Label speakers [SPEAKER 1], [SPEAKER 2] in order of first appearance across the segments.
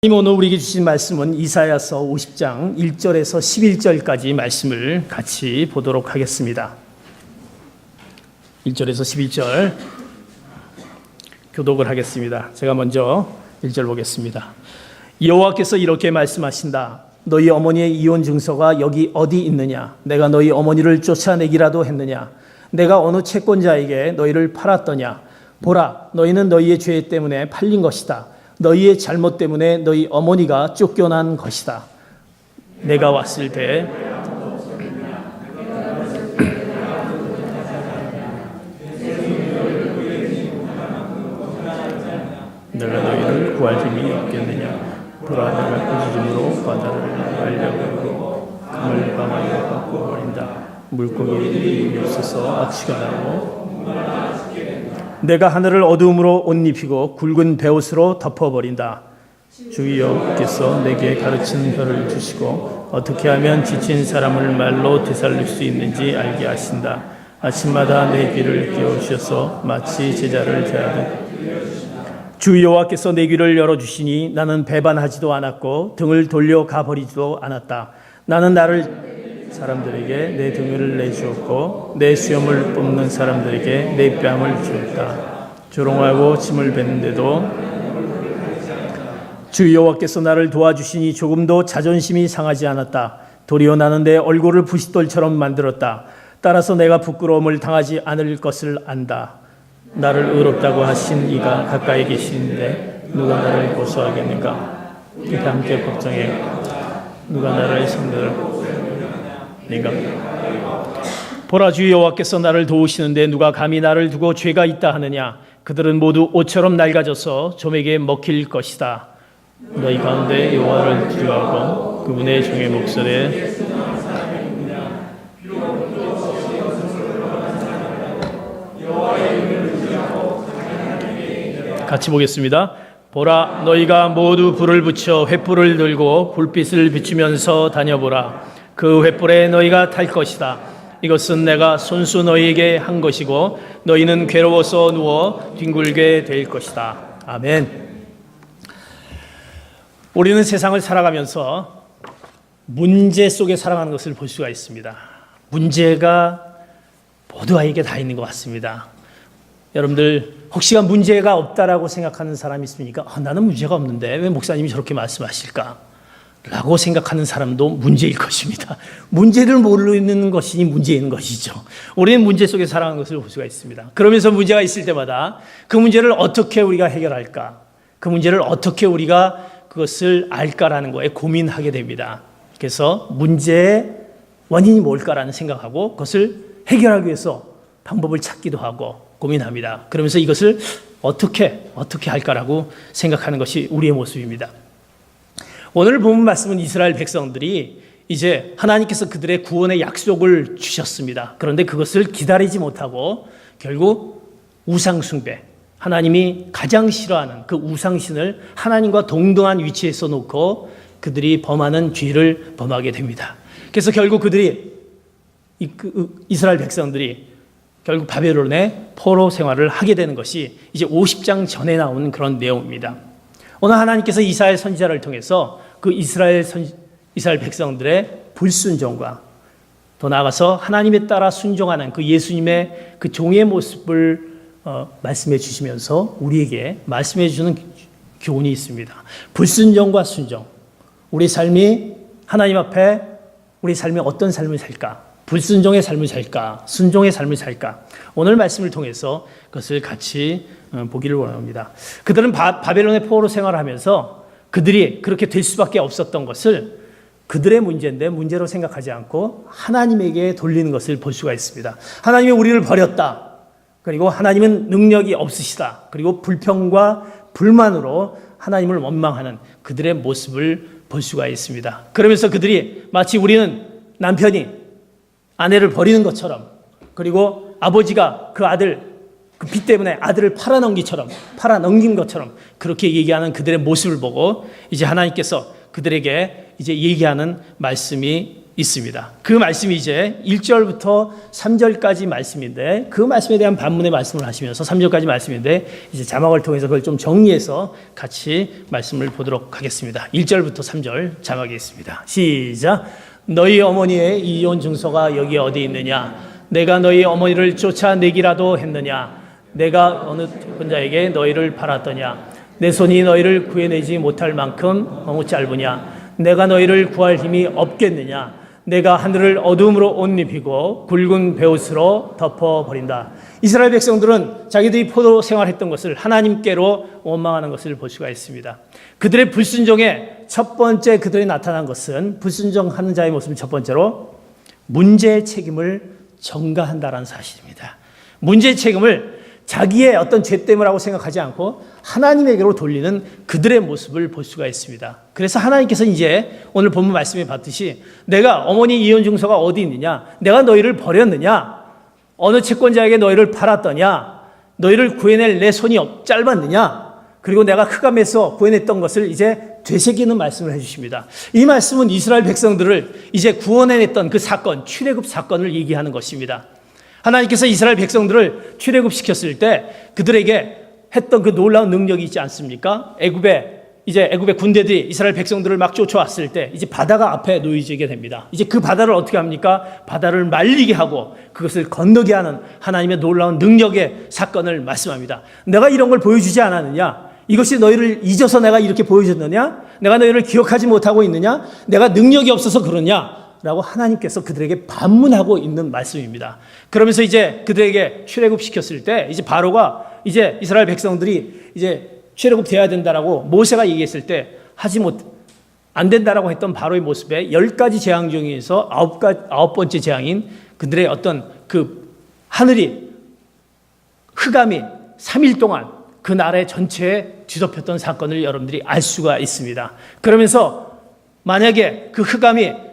[SPEAKER 1] 오늘 우리에게 주신 말씀은 이사야서 50장 1절에서 11절까지 말씀을 같이 보도록 하겠습니다. 1절에서 11절 교독을 하겠습니다. 제가 먼저 1절 보겠습니다. 여호와께서 이렇게 말씀하신다. 너희 어머니의 이혼 증서가 여기 어디 있느냐? 내가 너희 어머니를 쫓아내기라도 했느냐? 내가 어느 채권자에게 너희를 팔았더냐? 보라, 너희는 너희의 죄 때문에 팔린 것이다. 너희의 잘못 때문에 너희 어머니가 쫓겨난 것이다. 내가 왔을 때 내가 너희를 구할 힘이 없겠느냐? 보라, 내가 꾸짖음으로 바다를 말려버리고 강을 방아로 바꿔버린다. 물고기들이 없어서 악취가 나고 내가 하늘을 어두움으로 옷 입히고 굵은 베옷으로 덮어버린다. 주 여호와께서 내게 가르치는 혀를 주시고 어떻게 하면 지친 사람을 말로 되살릴 수 있는지 알게 하신다. 아침마다 내 귀를 깨우셔서 마치 제자를 대하듯 주 여호와께서 내 귀를 열어주시니 나는 배반하지도 않았고 등을 돌려 가버리지도 않았다. 나는 나를 사람들에게 내 등을 내주었고 내 수염을 뽑는 사람들에게 내 뺨을 주었다. 조롱하고 침을 뱉는데도 주 여호와께서 나를 도와주시니 조금도 자존심이 상하지 않았다. 도리어 나는 내 얼굴을 부싯돌처럼 만들었다. 따라서 내가 부끄러움을 당하지 않을 것을 안다. 나를 의롭다고 하신 이가 가까이 계시는데 누가 나를 고소하겠는가? 그가 함께 법정에 누가 나를 상대할 네가 보라, 주 여호와께서 나를 도우시는데 누가 감히 나를 두고 죄가 있다 하느냐? 그들은 모두 옷처럼 낡아져서 좀에게 먹힐 것이다. 너희 가운데 여호와를 두려워하고 그분의 종의 목소리에 같이 보겠습니다. 보라, 너희가 모두 불을 붙여 횃불을 들고 불빛을 비추면서 다녀보라. 그 횃불에 너희가 탈 것이다. 이것은 내가 손수 너희에게 한 것이고 너희는 괴로워서 누워 뒹굴게 될 것이다. 아멘. 우리는 세상을 살아가면서 문제 속에 살아가는 것을 볼 수가 있습니다. 문제가 모두에게 다 있는 것 같습니다. 여러분들 혹시가 문제가 없다라고 생각하는 사람이 있습니까? 나는 문제가 없는데 왜 목사님이 저렇게 말씀하실까? 라고 생각하는 사람도 문제일 것입니다. 문제를 모르는 것이 문제인 것이죠. 우리는 문제 속에 살아가는 것을 볼 수가 있습니다. 그러면서 문제가 있을 때마다 그 문제를 어떻게 우리가 해결할까? 그 문제를 어떻게 우리가 그것을 알까라는 거에 고민하게 됩니다. 그래서 문제의 원인이 뭘까라는 생각하고 그것을 해결하기 위해서 방법을 찾기도 하고 고민합니다. 그러면서 이것을 어떻게 할까라고 생각하는 것이 우리의 모습입니다. 오늘 본 말씀은 이스라엘 백성들이 이제 하나님께서 그들의 구원의 약속을 주셨습니다. 그런데 그것을 기다리지 못하고 결국 우상숭배, 하나님이 가장 싫어하는 그 우상신을 하나님과 동등한 위치에서 놓고 그들이 범하는 죄를 범하게 됩니다. 그래서 결국 그들이 이스라엘 백성들이 결국 바벨론의 포로 생활을 하게 되는 것이 이제 50장 전에 나오는 그런 내용입니다. 오늘 하나님께서 이사야 선지자를 통해서 그 이스라엘 백성들의 불순종과 더 나아가서 하나님에 따라 순종하는 그 예수님의 그 종의 모습을 말씀해 주시면서 우리에게 말씀해 주는 교훈이 있습니다. 불순종과 순종. 우리 삶이 하나님 앞에 우리 삶이 어떤 삶을 살까? 불순종의 삶을 살까? 순종의 삶을 살까? 오늘 말씀을 통해서 그것을 같이 보기를 원합니다. 그들은 바벨론의 포로 생활을 하면서 그들이 그렇게 될 수밖에 없었던 것을 그들의 문제인데 문제로 생각하지 않고 하나님에게 돌리는 것을 볼 수가 있습니다. 하나님이 우리를 버렸다. 그리고 하나님은 능력이 없으시다. 그리고 불평과 불만으로 하나님을 원망하는 그들의 모습을 볼 수가 있습니다. 그러면서 그들이 마치 우리는 남편이 아내를 버리는 것처럼, 그리고 아버지가 그 아들 그 빚 때문에 아들을 팔아넘긴 것처럼 그렇게 얘기하는 그들의 모습을 보고 이제 하나님께서 그들에게 이제 얘기하는 말씀이 있습니다. 그 말씀이 이제 1절부터 3절까지 말씀인데 그 말씀에 대한 반문의 말씀을 하시면서 3절까지 말씀인데 이제 자막을 통해서 그걸 좀 정리해서 같이 말씀을 보도록 하겠습니다. 1절부터 3절 자막이 있습니다. 시작. 너희 어머니의 이혼 증서가 여기 어디 있느냐? 내가 너희 어머니를 쫓아내기라도 했느냐? 내가 어느 혼자에게 너희를 팔았더냐? 내 손이 너희를 구해내지 못할 만큼 너무 짧으냐? 내가 너희를 구할 힘이 없겠느냐? 내가 하늘을 어둠으로 옷 입히고 굵은 베옷으로 덮어버린다. 이스라엘 백성들은 자기들이 포로 생활했던 것을 하나님께로 원망하는 것을 볼 수가 있습니다. 그들의 불순종의 첫 번째 그들이 나타난 것은 불순종하는 자의 모습을 첫 번째로 문제의 책임을 전가한다는 사실입니다. 문제의 책임을 자기의 어떤 죄 때문이라고 생각하지 않고 하나님에게로 돌리는 그들의 모습을 볼 수가 있습니다. 그래서 하나님께서 이제 오늘 본문 말씀에 봤듯이 내가 어머니 이혼 증서가 어디 있느냐? 내가 너희를 버렸느냐? 어느 채권자에게 너희를 팔았더냐? 너희를 구해낼 내 손이 짧았느냐? 그리고 내가 흑암에서 구해냈던 것을 이제 되새기는 말씀을 해주십니다. 이 말씀은 이스라엘 백성들을 이제 구원해냈던 그 사건, 출애굽 사건을 얘기하는 것입니다. 하나님께서 이스라엘 백성들을 출애굽시켰을 때 그들에게 했던 그 놀라운 능력이 있지 않습니까? 애굽의 군대들이 이스라엘 백성들을 막 쫓아왔을 때 이제 바다가 앞에 놓여지게 됩니다. 이제 그 바다를 어떻게 합니까? 바다를 말리게 하고 그것을 건너게 하는 하나님의 놀라운 능력의 사건을 말씀합니다. 내가 이런 걸 보여주지 않았느냐? 이것이 너희를 잊어서 내가 이렇게 보여줬느냐? 내가 너희를 기억하지 못하고 있느냐? 내가 능력이 없어서 그러냐? 라고 하나님께서 그들에게 반문하고 있는 말씀입니다. 그러면서 이제 그들에게 출애굽시켰을 때 이제 바로가 이제 이스라엘 백성들이 이제 출애굽돼야 된다라고 모세가 얘기했을 때 안 된다라고 했던 바로의 모습에 10가지 재앙 중에서 9번째 재앙인 그들의 어떤 그 하늘이 흑암이 3일 동안 그 나라의 전체에 뒤덮였던 사건을 여러분들이 알 수가 있습니다. 그러면서 만약에 그 흑암이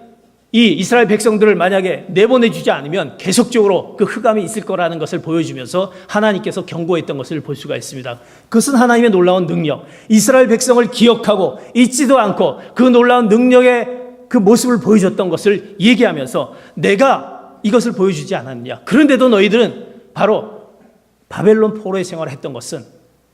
[SPEAKER 1] 이 이스라엘 백성들을 만약에 내보내주지 않으면 계속적으로 그 흑암이 있을 거라는 것을 보여주면서 하나님께서 경고했던 것을 볼 수가 있습니다. 그것은 하나님의 놀라운 능력, 이스라엘 백성을 기억하고 잊지도 않고 그 놀라운 능력의 그 모습을 보여줬던 것을 얘기하면서 내가 이것을 보여주지 않았느냐. 그런데도 너희들은 바로 바벨론 포로의 생활을 했던 것은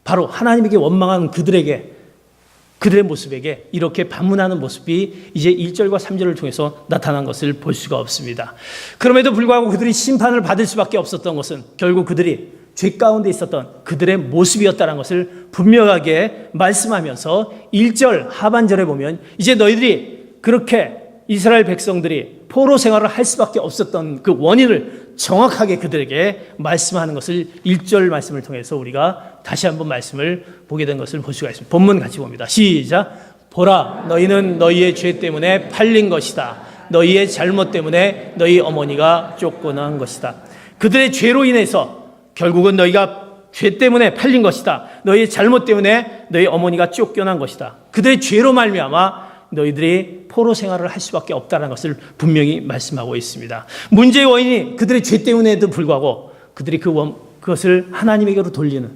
[SPEAKER 1] 바로 하나님에게 원망하는 그들의 모습에게 이렇게 반문하는 모습이 이제 1절과 3절을 통해서 나타난 것을 볼 수가 없습니다. 그럼에도 불구하고 그들이 심판을 받을 수밖에 없었던 것은 결국 그들이 죄 가운데 있었던 그들의 모습이었다는 것을 분명하게 말씀하면서 1절 하반절에 보면 이제 너희들이 그렇게 이스라엘 백성들이 포로 생활을 할 수밖에 없었던 그 원인을 정확하게 그들에게 말씀하는 것을 1절 말씀을 통해서 우리가 다시 한번 말씀을 보게 된 것을 볼 수가 있습니다. 본문 같이 봅니다. 시작. 보라, 너희는 너희의 죄 때문에 팔린 것이다. 너희의 잘못 때문에 너희 어머니가 쫓겨난 것이다. 그들의 죄로 인해서 결국은 너희가 죄 때문에 팔린 것이다. 너희의 잘못 때문에 너희 어머니가 쫓겨난 것이다. 그들의 죄로 말미암아 너희들이 포로 생활을 할 수밖에 없다는 것을 분명히 말씀하고 있습니다. 문제의 원인이 그들의 죄 때문에도 불구하고 그들이 그것을 하나님에게로 돌리는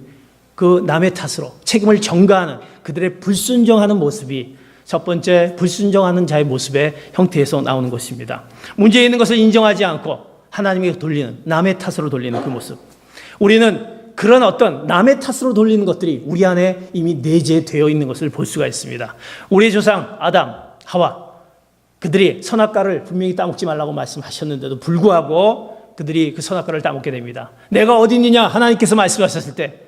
[SPEAKER 1] 그 남의 탓으로 책임을 전가하는 그들의 불순종하는 모습이 첫 번째 불순종하는 자의 모습의 형태에서 나오는 것입니다. 문제 있는 것을 인정하지 않고 하나님에게 돌리는 남의 탓으로 돌리는 그 모습. 우리는 그런 어떤 남의 탓으로 돌리는 것들이 우리 안에 이미 내재되어 있는 것을 볼 수가 있습니다. 우리의 조상 아담, 하와 그들이 선악과를 분명히 따먹지 말라고 말씀하셨는데도 불구하고 그들이 그 선악과를 따먹게 됩니다. 내가 어디 있느냐 하나님께서 말씀하셨을 때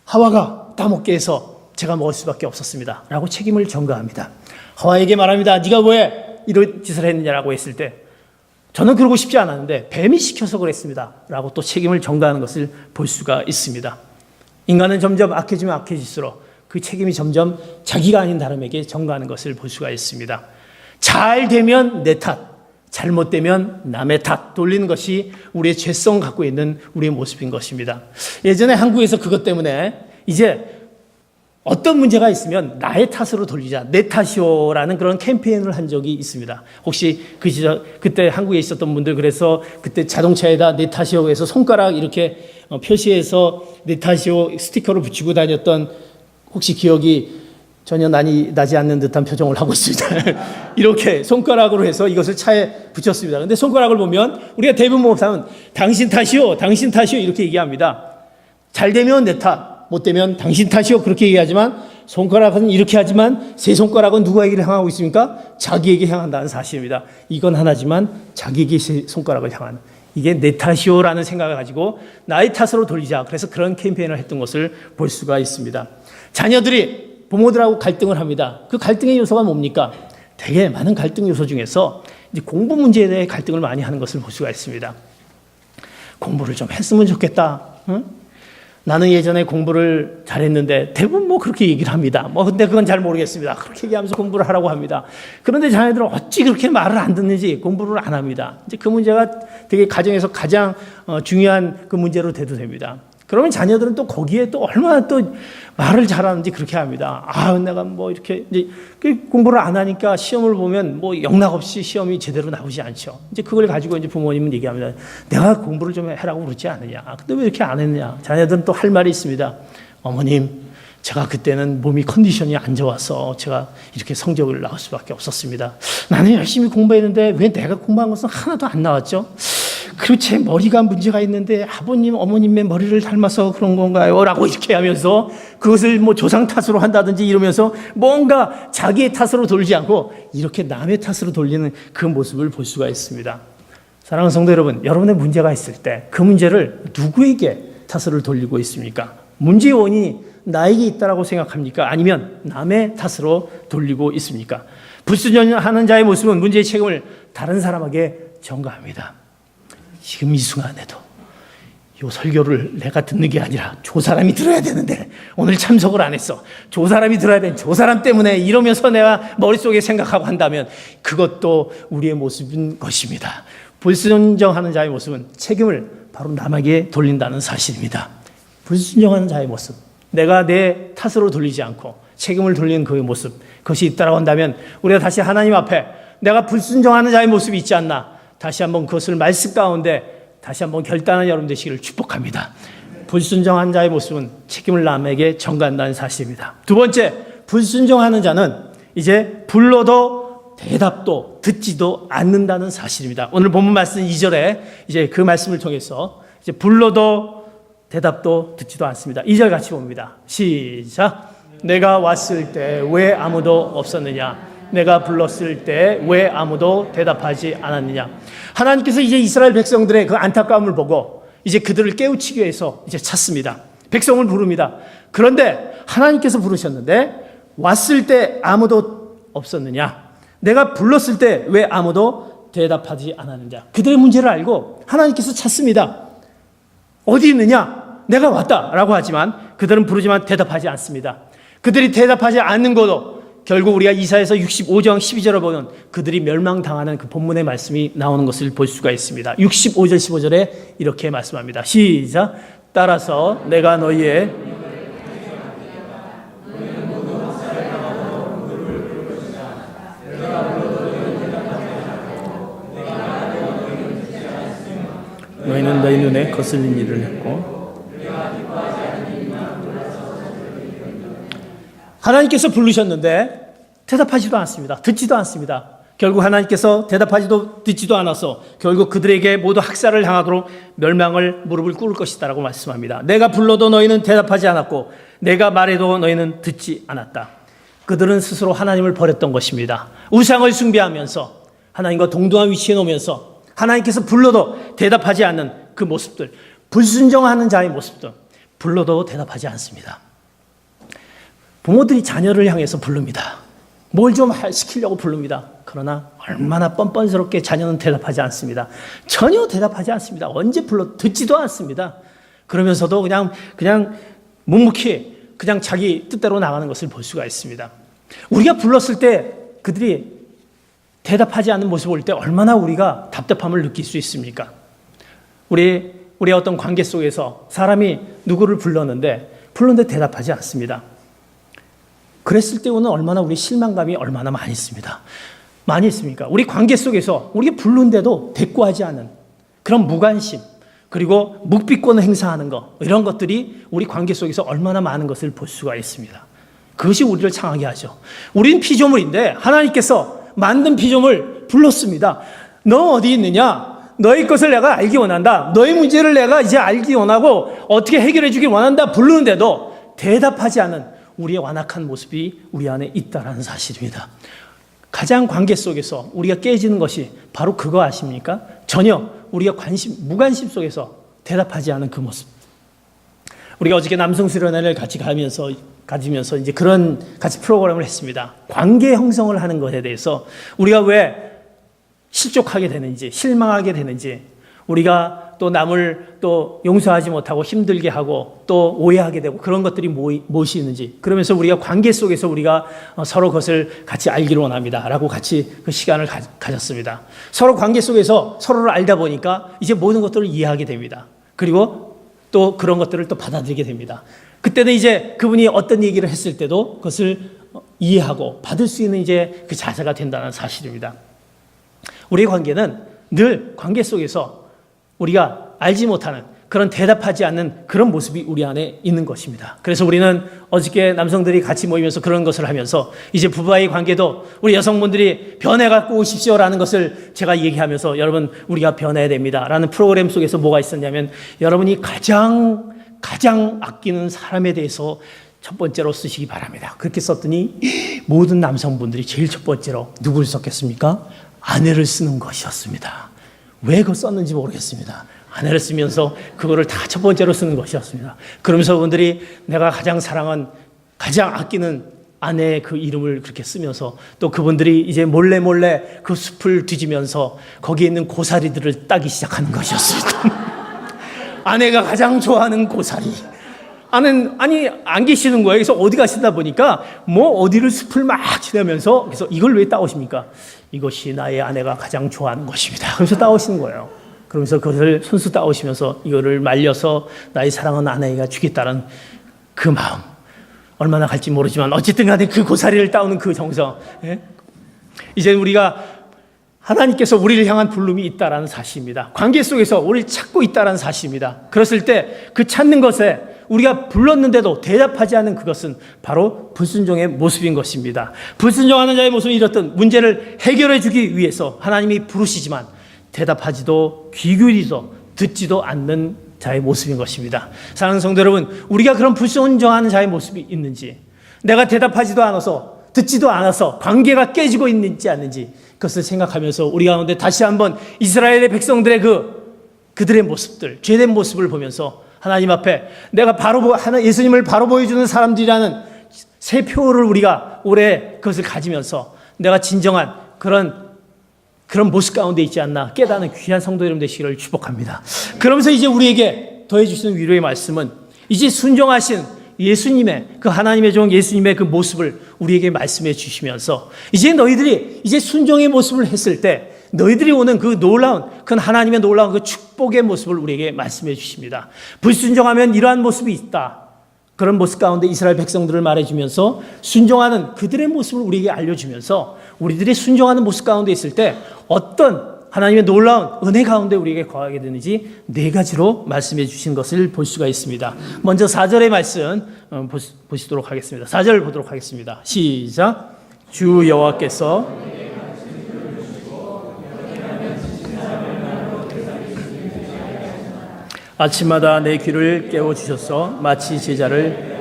[SPEAKER 1] 하와가 따먹게 해서 제가 먹을 수밖에 없었습니다 라고 책임을 전가합니다. 하와에게 말합니다. 네가 왜 이런 짓을 했느냐라고 했을 때 저는 그러고 싶지 않았는데 뱀이 시켜서 그랬습니다 라고 또 책임을 전가하는 것을 볼 수가 있습니다. 인간은 점점 악해지면 악해질수록 그 책임이 점점 자기가 아닌 사람에게 전가하는 것을 볼 수가 있습니다. 잘 되면 내 탓, 잘못되면 남의 탓 돌리는 것이 우리의 죄성 갖고 있는 우리의 모습인 것입니다. 예전에 한국에서 그것 때문에 이제 어떤 문제가 있으면 나의 탓으로 돌리자, 내 탓이오라는 그런 캠페인을 한 적이 있습니다. 혹시 그 시절 그때 한국에 있었던 분들 그래서 그때 자동차에다 내 탓이오 해서 손가락 이렇게 표시해서 내 탓이오 스티커를 붙이고 다녔던 혹시 기억이 전혀 나지 않는 듯한 표정을 하고 있습니다. 이렇게 손가락으로 해서 이것을 차에 붙였습니다. 근데 손가락을 보면 우리가 대부분 목사는 당신 탓이요, 당신 탓이요 이렇게 얘기합니다. 잘 되면 내 탓, 못 되면 당신 탓이요 그렇게 얘기하지만 손가락은 이렇게 하지만 세 손가락은 누구에게 향하고 있습니까? 자기에게 향한다는 사실입니다. 이건 하나지만 자기에게 세 손가락을 향하는, 이게 내 탓이요라는 생각을 가지고 나의 탓으로 돌리자. 그래서 그런 캠페인을 했던 것을 볼 수가 있습니다. 자녀들이 부모들하고 갈등을 합니다. 그 갈등의 요소가 뭡니까? 되게 많은 갈등 요소 중에서 이제 공부 문제에 대해 갈등을 많이 하는 것을 볼 수가 있습니다. 공부를 좀 했으면 좋겠다. 응? 나는 예전에 공부를 잘했는데, 대부분 뭐 그렇게 얘기를 합니다. 근데 그건 잘 모르겠습니다. 그렇게 얘기하면서 공부를 하라고 합니다. 그런데 자녀들은 어찌 그렇게 말을 안 듣는지 공부를 안 합니다. 이제 그 문제가 되게 가정에서 가장 중요한 그 문제로 대두됩니다. 그러면 자녀들은 또 거기에 또 얼마나 또 말을 잘하는지 그렇게 합니다. 내가 뭐 이렇게 이제 공부를 안 하니까 시험을 보면 뭐 영락 없이 시험이 제대로 나오지 않죠. 이제 그걸 가지고 이제 부모님은 얘기합니다. 내가 공부를 좀 해라고 그러지 않느냐. 근데 왜 이렇게 안 했느냐. 자녀들은 또 할 말이 있습니다. 어머님, 제가 그때는 몸이 컨디션이 안 좋아서 제가 이렇게 성적을 나올 수밖에 없었습니다. 나는 열심히 공부했는데 왜 내가 공부한 것은 하나도 안 나왔죠? 그리고 제 머리가 문제가 있는데 아버님, 어머님의 머리를 닮아서 그런 건가요? 라고 이렇게 하면서 그것을 뭐 조상 탓으로 한다든지 이러면서 뭔가 자기의 탓으로 돌지 않고 이렇게 남의 탓으로 돌리는 그 모습을 볼 수가 있습니다. 사랑하는 성도 여러분, 여러분의 문제가 있을 때 그 문제를 누구에게 탓으로 돌리고 있습니까? 문제의 원인이 나에게 있다라고 생각합니까? 아니면 남의 탓으로 돌리고 있습니까? 불순종하는 자의 모습은 문제의 책임을 다른 사람에게 전가합니다. 지금 이 순간에도 이 설교를 내가 듣는 게 아니라 저 사람이 들어야 되는데 오늘 참석을 안 했어. 저 사람이 들어야 되는 저 사람 때문에 이러면서 내가 머릿속에 생각하고 한다면 그것도 우리의 모습인 것입니다. 불순종하는 자의 모습은 책임을 바로 남에게 돌린다는 사실입니다. 불순종하는 자의 모습, 내가 내 탓으로 돌리지 않고 책임을 돌리는 그의 모습, 그것이 있다라고 한다면 우리가 다시 하나님 앞에 내가 불순종하는 자의 모습이 있지 않나, 다시 한번 그것을 말씀 가운데 다시 한번 결단하는 여러분 되시기를 축복합니다. 불순종한 자의 모습은 책임을 남에게 전가한다는 사실입니다. 두 번째, 불순종하는 자는 이제 불러도 대답도 듣지도 않는다는 사실입니다. 오늘 본문 말씀 2절에 이제 그 말씀을 통해서 이제 불러도 대답도 듣지도 않습니다. 2절 같이 봅니다. 시작. 내가 왔을 때 왜 아무도 없었느냐? 내가 불렀을 때 왜 아무도 대답하지 않았느냐? 하나님께서 이제 이스라엘 백성들의 그 안타까움을 보고 이제 그들을 깨우치기 위해서 이제 찾습니다. 백성을 부릅니다. 그런데 하나님께서 부르셨는데 왔을 때 아무도 없었느냐? 내가 불렀을 때 왜 아무도 대답하지 않았느냐? 그들의 문제를 알고 하나님께서 찾습니다. 어디 있느냐? 내가 왔다라고 하지만 그들은 부르지만 대답하지 않습니다. 그들이 대답하지 않는 것도 결국 우리가 이사야서 65장 12절을 보면 그들이 멸망당하는 그 본문의 말씀이 나오는 것을 볼 수가 있습니다. 65절 15절에 이렇게 말씀합니다. 시작. 따라서 내가 너희의 너희는 너희 눈에 거슬린 일을 했고 하나님께서 부르셨는데 대답하지도 않습니다. 듣지도 않습니다. 결국 하나님께서 대답하지도 듣지도 않아서 결국 그들에게 모두 학살을 당하도록 멸망을 무릎을 꿇을 것이다라고 말씀합니다. 내가 불러도 너희는 대답하지 않았고 내가 말해도 너희는 듣지 않았다. 그들은 스스로 하나님을 버렸던 것입니다. 우상을 숭배하면서 하나님과 동등한 위치에 놓으면서 하나님께서 불러도 대답하지 않는 그 모습들, 불순종하는 자의 모습들, 불러도 대답하지 않습니다. 부모들이 자녀를 향해서 부릅니다. 뭘 좀 시키려고 부릅니다. 그러나 얼마나 뻔뻔스럽게 자녀는 대답하지 않습니다. 전혀 대답하지 않습니다. 언제 불러 듣지도 않습니다. 그러면서도 그냥 묵묵히 그냥 자기 뜻대로 나가는 것을 볼 수가 있습니다. 우리가 불렀을 때 그들이 대답하지 않는 모습을 볼 때 얼마나 우리가 답답함을 느낄 수 있습니까? 우리의 어떤 관계 속에서 사람이 누구를 불렀는데 대답하지 않습니다. 그랬을 때는 얼마나 우리 실망감이 얼마나 많이 있습니다. 많이 있습니까? 우리 관계 속에서 우리가 부른데도 대꾸하지 않는 그런 무관심, 그리고 묵비권을 행사하는 것, 이런 것들이 우리 관계 속에서 얼마나 많은 것을 볼 수가 있습니다. 그것이 우리를 창하게 하죠. 우린 피조물인데 하나님께서 만든 피조물 불렀습니다. 너 어디 있느냐? 너의 것을 내가 알기 원한다. 너의 문제를 내가 이제 알기 원하고 어떻게 해결해 주길 원한다. 부르는데도 대답하지 않은 우리의 완악한 모습이 우리 안에 있다는 사실입니다. 가장 관계 속에서 우리가 깨지는 것이 바로 그거 아십니까? 전혀 우리가 무관심 속에서 대답하지 않은 그 모습. 우리가 어저께 남성 수련회를 같이 가지면서 이제 그런 같이 프로그램을 했습니다. 관계 형성을 하는 것에 대해서 우리가 왜 실족하게 되는지, 실망하게 되는지, 우리가 또 남을 또 용서하지 못하고 힘들게 하고 또 오해하게 되고 그런 것들이 무엇이 있는지, 그러면서 우리가 관계 속에서 우리가 서로 그것을 같이 알기를 원합니다 라고 같이 그 시간을 가졌습니다. 서로 관계 속에서 서로를 알다 보니까 이제 모든 것들을 이해하게 됩니다. 그리고 또 그런 것들을 또 받아들이게 됩니다. 그때는 이제 그분이 어떤 얘기를 했을 때도 그것을 이해하고 받을 수 있는 이제 그 자세가 된다는 사실입니다. 우리의 관계는 늘 관계 속에서 우리가 알지 못하는 그런 대답하지 않는 그런 모습이 우리 안에 있는 것입니다. 그래서 우리는 어저께 남성들이 같이 모이면서 그런 것을 하면서 이제 부부와의 관계도 우리 여성분들이 변해갖고 오십시오라는 것을 제가 얘기하면서 여러분 우리가 변해야 됩니다라는 프로그램 속에서 뭐가 있었냐면 여러분이 가장 아끼는 사람에 대해서 첫 번째로 쓰시기 바랍니다. 그렇게 썼더니 모든 남성분들이 제일 첫 번째로 누구를 썼겠습니까? 아내를 쓰는 것이었습니다. 왜 그걸 썼는지 모르겠습니다. 아내를 쓰면서 그거를 다 첫 번째로 쓰는 것이었습니다. 그러면서 그분들이 내가 가장 사랑한, 가장 아끼는 아내의 그 이름을 그렇게 쓰면서 또 그분들이 이제 몰래 그 숲을 뒤지면서 거기에 있는 고사리들을 따기 시작하는 것이었습니다. 아내가 가장 좋아하는 고사리. 아니 안 계시는 거예요. 그래서 어디 가시다 보니까 뭐 어디를 숲을 막 지나면서 그래서 이걸 왜 따오십니까? 이것이 나의 아내가 가장 좋아하는 것입니다. 그래서 따오시는 거예요. 그러면서 그것을 손수 따오시면서 이거를 말려서 나의 사랑하는 아내가 주겠다는 그 마음. 얼마나 갈지 모르지만 어쨌든 간에 그 고사리를 따오는 그 정성. 예? 이제 우리가 하나님께서 우리를 향한 부름이 있다는 사실입니다. 관계 속에서 우리를 찾고 있다는 사실입니다. 그랬을 때 그 찾는 것에 우리가 불렀는데도 대답하지 않는 그것은 바로 불순종의 모습인 것입니다. 불순종하는 자의 모습이 이렇듯 문제를 해결해 주기 위해서 하나님이 부르시지만 대답하지도 귀 기울이지도 듣지도 않는 자의 모습인 것입니다. 사랑하는 성도 여러분, 우리가 그런 불순종하는 자의 모습이 있는지, 내가 대답하지도 않아서 듣지도 않아서 관계가 깨지고 있는지 않는지 그것을 생각하면서 우리 가운데 다시 한번 이스라엘의 백성들의 그들의 모습들, 죄된 모습을 보면서 하나님 앞에 내가 예수님을 바로 보여주는 사람들이라는 새 표를 우리가 올해 그것을 가지면서 내가 진정한 그런 모습 가운데 있지 않나 깨닫는 귀한 성도 여러분 되시기를 축복합니다. 그러면서 이제 우리에게 더해 주시는 위로의 말씀은 이제 순종하신 예수님의 그 하나님의 종 예수님의 그 모습을 우리에게 말씀해 주시면서 이제 너희들이 이제 순종의 모습을 했을 때 너희들이 오는 그 놀라운 그 하나님의 놀라운 그 축복의 모습을 우리에게 말씀해 주십니다. 불순종하면 이러한 모습이 있다. 그런 모습 가운데 이스라엘 백성들을 말해주면서 순종하는 그들의 모습을 우리에게 알려주면서 우리들이 순종하는 모습 가운데 있을 때 어떤 하나님의 놀라운 은혜 가운데 우리에게 거하게 되는지 네 가지로 말씀해 주신 것을 볼 수가 있습니다. 먼저 4절의 말씀 보시도록 하겠습니다. 4절 보도록 하겠습니다. 시작. 주 여호와께서 아침마다 내 귀를 깨워주셔서 마치 제자를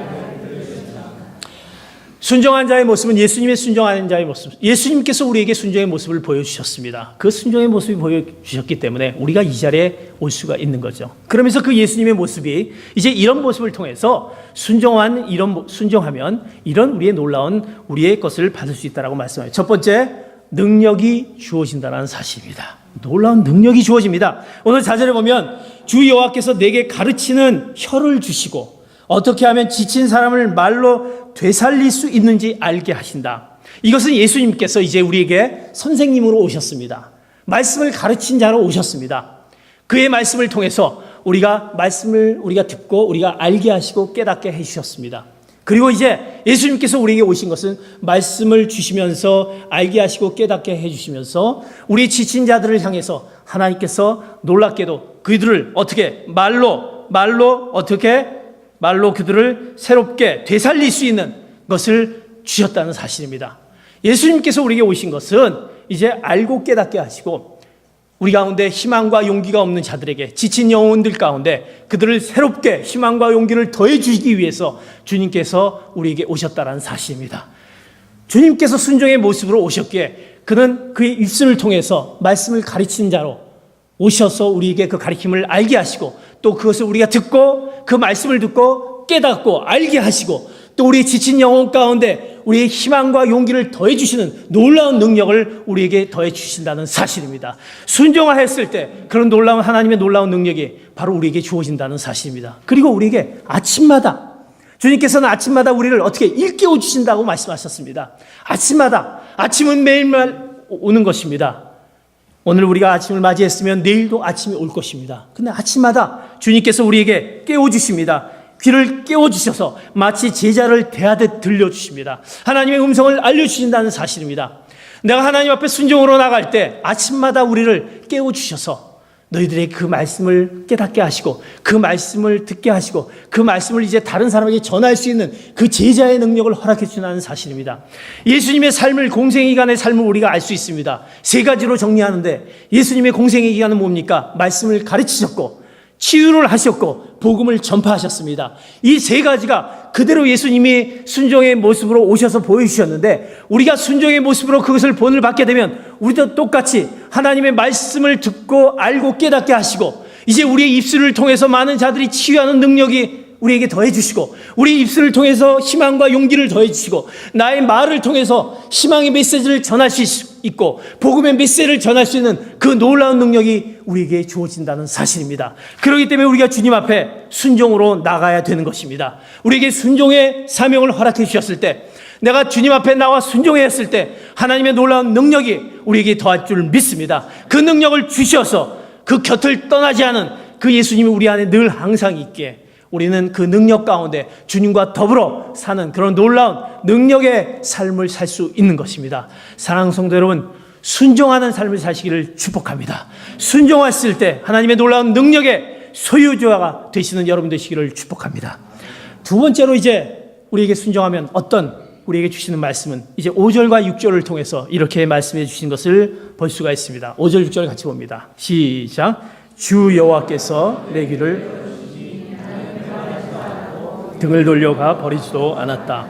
[SPEAKER 1] 순종한 자의 모습은 예수님의 순종하는 자의 모습. 예수님께서 우리에게 순종의 모습을 보여주셨습니다. 그 순종의 모습이 보여주셨기 때문에 우리가 이 자리에 올 수가 있는 거죠. 그러면서 그 예수님의 모습이 이제 이런 모습을 통해서 순종하면 이런 우리의 놀라운 우리의 것을 받을 수 있다라고 말씀해요. 첫 번째, 능력이 주어진다는 사실입니다. 놀라운 능력이 주어집니다. 오늘 4절에 보면 주 여호와께서 내게 가르치는 혀를 주시고 어떻게 하면 지친 사람을 말로 되살릴 수 있는지 알게 하신다. 이것은 예수님께서 이제 우리에게 선생님으로 오셨습니다. 말씀을 가르친 자로 오셨습니다. 그의 말씀을 통해서 우리가 듣고 우리가 알게 하시고 깨닫게 해주셨습니다. 그리고 이제 예수님께서 우리에게 오신 것은 말씀을 주시면서 알게 하시고 깨닫게 해주시면서 우리 지친 자들을 향해서 하나님께서 놀랍게도 그들을 어떻게 말로 그들을 새롭게 되살릴 수 있는 것을 주셨다는 사실입니다. 예수님께서 우리에게 오신 것은 이제 알고 깨닫게 하시고 우리 가운데 희망과 용기가 없는 자들에게, 지친 영혼들 가운데 그들을 새롭게 희망과 용기를 더해 주시기 위해서 주님께서 우리에게 오셨다는 사실입니다. 주님께서 순종의 모습으로 오셨기에 그는 그의 입술을 통해서 말씀을 가르치는 자로 오셔서 우리에게 그 가르침을 알게 하시고 또 그것을 우리가 듣고 그 말씀을 듣고 깨닫고 알게 하시고 또 우리의 지친 영혼 가운데 우리의 희망과 용기를 더해 주시는 놀라운 능력을 우리에게 더해 주신다는 사실입니다. 순종하였을 때 그런 놀라운 하나님의 놀라운 능력이 바로 우리에게 주어진다는 사실입니다. 그리고 우리에게 아침마다 주님께서는 아침마다 우리를 어떻게 일깨워 주신다고 말씀하셨습니다. 아침마다, 아침은 매일매일 오는 것입니다. 오늘 우리가 아침을 맞이했으면 내일도 아침이 올 것입니다. 근데 아침마다 주님께서 우리에게 깨워주십니다. 귀를 깨워주셔서 마치 제자를 대하듯 들려주십니다. 하나님의 음성을 알려주신다는 사실입니다. 내가 하나님 앞에 순종으로 나갈 때 아침마다 우리를 깨워주셔서 너희들의 그 말씀을 깨닫게 하시고 그 말씀을 듣게 하시고 그 말씀을 이제 다른 사람에게 전할 수 있는 그 제자의 능력을 허락해 주시는 사실입니다. 예수님의 삶을, 공생의 기간의 삶을 우리가 알 수 있습니다. 세 가지로 정리하는데 예수님의 공생의 기간은 뭡니까? 말씀을 가르치셨고 치유를 하셨고 복음을 전파하셨습니다. 이 세 가지가 그대로 예수님이 순종의 모습으로 오셔서 보여주셨는데 우리가 순종의 모습으로 그것을 본을 받게 되면 우리도 똑같이 하나님의 말씀을 듣고 알고 깨닫게 하시고 이제 우리의 입술을 통해서 많은 자들이 치유하는 능력이 우리에게 더해 주시고 우리 입술을 통해서 희망과 용기를 더해 주시고 나의 말을 통해서 희망의 메시지를 전할 수 있고 복음의 메시지를 전할 수 있는 그 놀라운 능력이 우리에게 주어진다는 사실입니다. 그렇기 때문에 우리가 주님 앞에 순종으로 나가야 되는 것입니다. 우리에게 순종의 사명을 허락해 주셨을 때 내가 주님 앞에 나와 순종했을 때 하나님의 놀라운 능력이 우리에게 더할 줄 믿습니다. 그 능력을 주셔서 그 곁을 떠나지 않은 그 예수님이 우리 안에 늘 항상 있기에 우리는 그 능력 가운데 주님과 더불어 사는 그런 놀라운 능력의 삶을 살 수 있는 것입니다. 사랑하는 성도 여러분, 순종하는 삶을 사시기를 축복합니다. 순종했을 때 하나님의 놀라운 능력의 소유자가 되시는 여러분 되시기를 축복합니다. 두 번째로 이제 우리에게 순종하면 우리에게 주시는 말씀은 이제 5절과 6절을 통해서 이렇게 말씀해 주신 것을 볼 수가 있습니다. 5절 6절 같이 봅니다. 시작. 주 여호와께서 내 귀를 등을 돌려가 버리지도 않았다.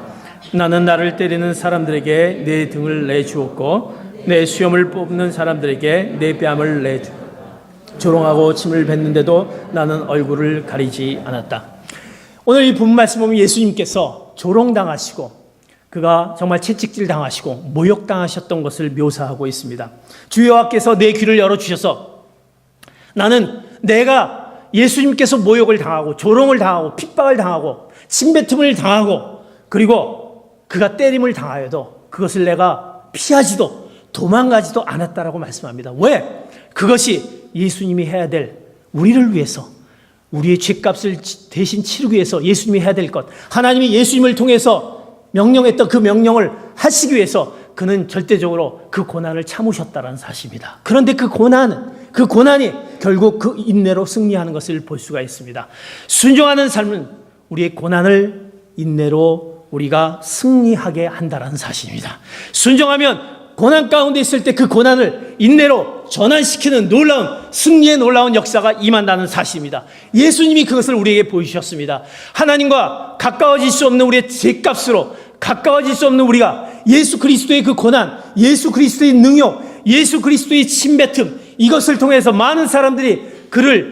[SPEAKER 1] 나는 나를 때리는 사람들에게 내 등을 내주었고 내 수염을 뽑는 사람들에게 내 뺨을 내주. 조롱하고 침을 뱉는데도 나는 얼굴을 가리지 않았다. 오늘 이 본문 말씀 보면 예수님께서 조롱당하시고 그가 정말 채찍질 당하시고 모욕당하셨던 것을 묘사하고 있습니다. 주 여호와께서 내 귀를 열어주셔서 나는 내가 예수님께서 모욕을 당하고 조롱을 당하고 핍박을 당하고 침뱉음을 당하고 그리고 그가 때림을 당하여도 그것을 내가 피하지도 도망가지도 않았다라고 말씀합니다. 왜? 그것이 예수님이 해야 될 우리를 위해서 우리의 죄값을 대신 치르기 위해서 예수님이 해야 될 것 하나님이 예수님을 통해서 명령했던 그 명령을 하시기 위해서 그는 절대적으로 그 고난을 참으셨다는 사실입니다. 그런데 그 고난이 결국 그 인내로 승리하는 것을 볼 수가 있습니다. 순종하는 삶은 우리의 고난을 인내로 우리가 승리하게 한다는 사실입니다. 순종하면 고난 가운데 있을 때 그 고난을 인내로 전환시키는 놀라운 승리의 놀라운 역사가 임한다는 사실입니다. 예수님이 그것을 우리에게 보여주셨습니다. 하나님과 가까워질 수 없는 우리의 죄값으로 가까워질 수 없는 우리가 예수 그리스도의 그 고난, 예수 그리스도의 능욕, 예수 그리스도의 침뱉음 이것을 통해서 많은 사람들이